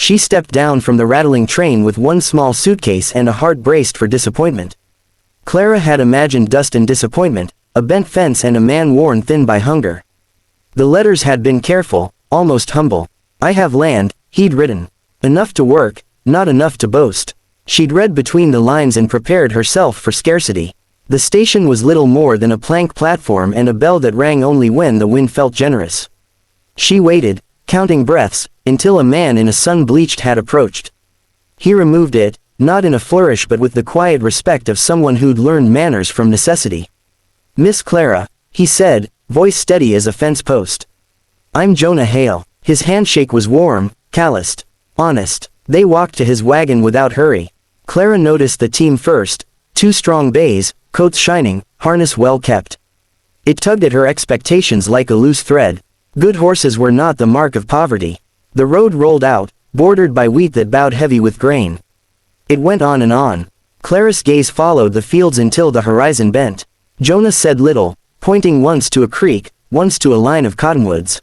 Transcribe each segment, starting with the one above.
She stepped down from the rattling train with one small suitcase and a heart braced for disappointment. Clara had imagined dust and disappointment, a bent fence and a man worn thin by hunger. The letters had been careful, almost humble. "I have land," he'd written. "Enough to work, not enough to boast." She'd read between the lines and prepared herself for scarcity. The station was little more than a plank platform and a bell that rang only when the wind felt generous. She waited, counting breaths, until a man in a sun-bleached hat approached. He removed it, not in a flourish but with the quiet respect of someone who'd learned manners from necessity. "Miss Clara," he said, voice steady as a fence post. "I'm Jonah Hale." His handshake was warm, calloused, honest. They walked to his wagon without hurry. Clara noticed the team first, 2 strong bays, coats shining, harness well kept. It tugged at her expectations like a loose thread. Good horses were not the mark of poverty. The road rolled out, bordered by wheat that bowed heavy with grain. It went on and on. Clara's gaze followed the fields until the horizon bent. Jonah said little, pointing once to a creek, once to a line of cottonwoods.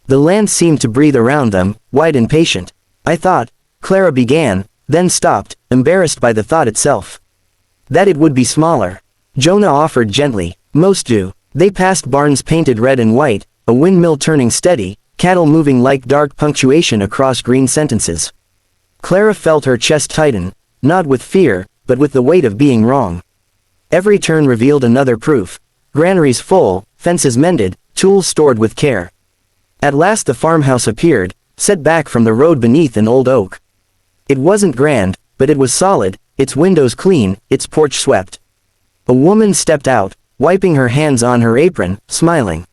The land seemed to breathe around them, wide and patient. "I thought," Clara began, then stopped, embarrassed by the thought itself. "That it would be smaller." Jonah offered gently. "Most do." They passed barns painted red and white, a windmill turning steady, cattle moving like dark punctuation across green sentences. Clara felt her chest tighten, not with fear, but with the weight of being wrong. Every turn revealed another proof. Granaries full, fences mended, tools stored with care. At last the farmhouse appeared, set back from the road beneath an old oak. It wasn't grand, but it was solid, its windows clean, its porch swept. A woman stepped out, wiping her hands on her apron, smiling.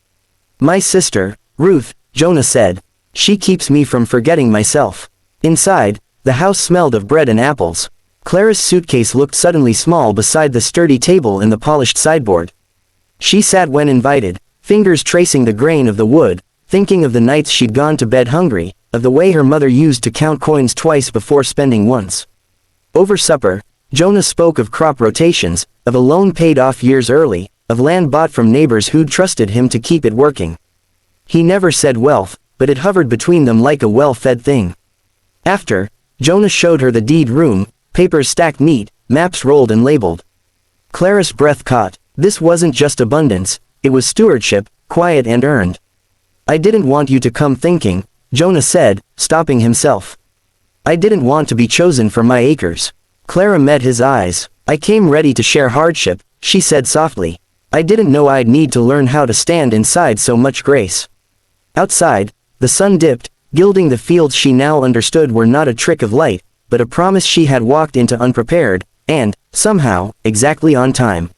"My sister, Ruth," Jonah said. "She keeps me from forgetting myself." Inside, the house smelled of bread and apples. Clara's suitcase looked suddenly small beside the sturdy table in the polished sideboard. She sat when invited, fingers tracing the grain of the wood, thinking of the nights she'd gone to bed hungry, of the way her mother used to count coins twice before spending once. Over supper, Jonah spoke of crop rotations, of a loan paid off years early, of land bought from neighbors who'd trusted him to keep it working. He never said wealth, but it hovered between them like a well-fed thing. After, Jonah showed her the deed room, papers stacked neat, maps rolled and labeled. Clara's breath caught. This wasn't just abundance, it was stewardship, quiet and earned. "I didn't want you to come thinking," Jonah said, stopping himself. "I didn't want to be chosen for my acres." Clara met his eyes. "I came ready to share hardship," she said softly. "I didn't know I'd need to learn how to stand inside so much grace." Outside, the sun dipped, gilding the fields she now understood were not a trick of light, but a promise she had walked into unprepared, and, somehow, exactly on time.